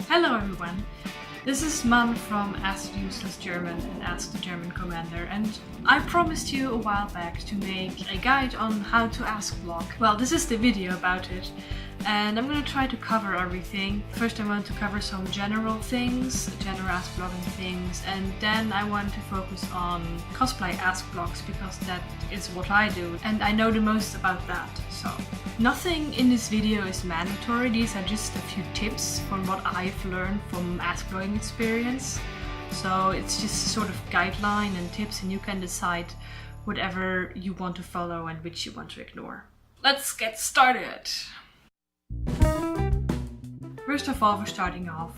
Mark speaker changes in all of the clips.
Speaker 1: Hello everyone, this is Man from Ask Useless German and Ask the German Commander, and I promised you a while back to make a guide on how to Askblog. Well, this is the video about it, and I'm gonna try to cover everything. First I want to cover some general things, general Askblogging things, and then I want to focus on cosplay Askblogs because that is what I do and I know the most about that. So nothing in this video is mandatory, these are just a few tips from what I've learned from Askblogging experience. So it's just sort of guideline and tips, and you can decide whatever you want to follow and which you want to ignore. Let's get started! First of all, we're starting off.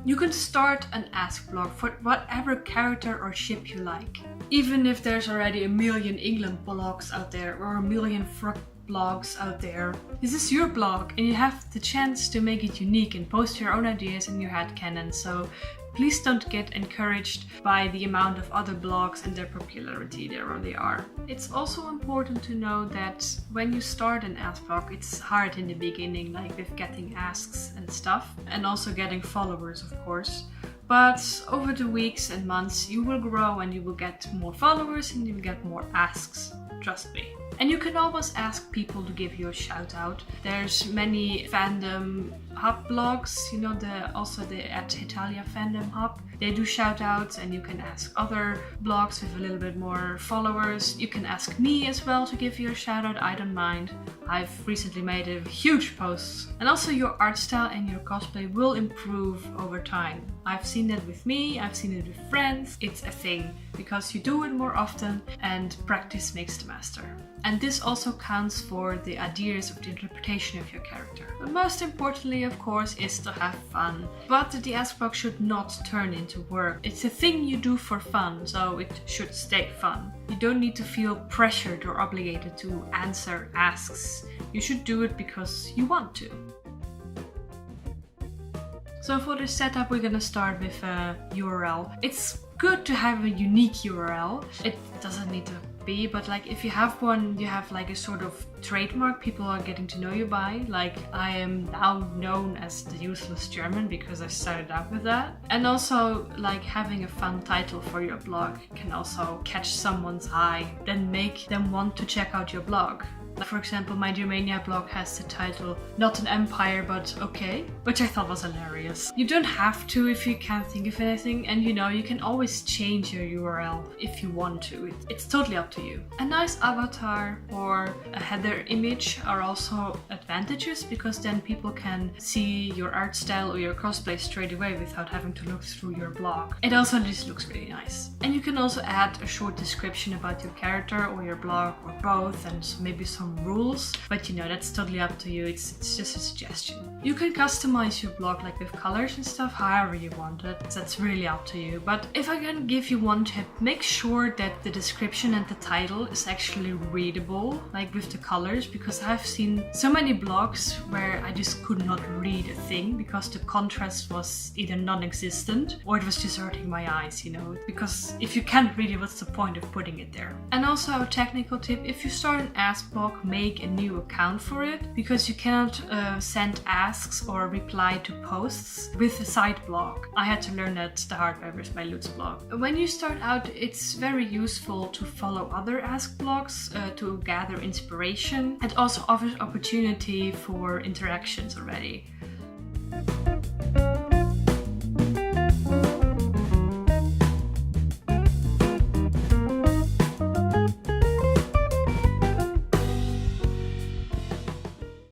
Speaker 1: You can start an Askblog for whatever character or ship you like. Even if there's already a million England blogs out there or a million Frog blogs out there. This is your blog and you have the chance to make it unique and post your own ideas in your headcanon, so please don't get encouraged by the amount of other blogs and their popularity there they are. It's also important to know that when you start an Askblog, it's hard in the beginning, like with getting asks and stuff, and also getting followers, of course. But over the weeks and months you will grow and you will get more followers and you will get more asks, trust me. And you can always ask people to give you a shout out. There's many fandom hub blogs, you know, also the @Italia fandom hub. They do shout outs and you can ask other blogs with a little bit more followers. You can ask me as well to give you a shout out, I don't mind. I've recently made a huge post. And also your art style and your cosplay will improve over time. I've seen that with me, I've seen it with friends. It's a thing because you do it more often and practice makes the master. And this also counts for the ideas of the interpretation of your character. But most importantly, of course, is to have fun. But the Askblog should not turn into work. It's a thing you do for fun, so it should stay fun. You don't need to feel pressured or obligated to answer asks. You should do it because you want to. So for the setup, we're gonna start with a URL. It's good to have a unique URL. It doesn't need to be, but like if you have one, you have like a sort of trademark people are getting to know you by. Like I am now known as the Useless German because I started out with that. And also like having a fun title for your blog can also catch someone's eye, then make them want to check out your blog. For example, my Germania blog has the title "Not an Empire, but okay," which I thought was hilarious. You don't have to if you can't think of anything, and you know, you can always change your URL if you want to. It's totally up to you. A nice avatar or a header image are also advantages because then people can see your art style or your cosplay straight away without having to look through your blog. It also just looks really nice. And you can also add a short description about your character or your blog or both, and maybe some rules, but you know, that's totally up to you. It's just a suggestion. You can customize your blog like with colors and stuff however you want it. That's really up to you. But if I can give you one tip, make sure that the description and the title is actually readable, like with the colors, because I've seen so many blogs where I just could not read a thing because the contrast was either non-existent or it was just hurting my eyes, you know, because if you can't read it, what's the point of putting it there? And also a technical tip, if you start an Askblog, make a new account for it, because you cannot send asks or reply to posts with a side blog. I had to learn that the hard way with my Lutz blog. When you start out, it's very useful to follow other Ask blogs to gather inspiration, and also offers opportunity for interactions already.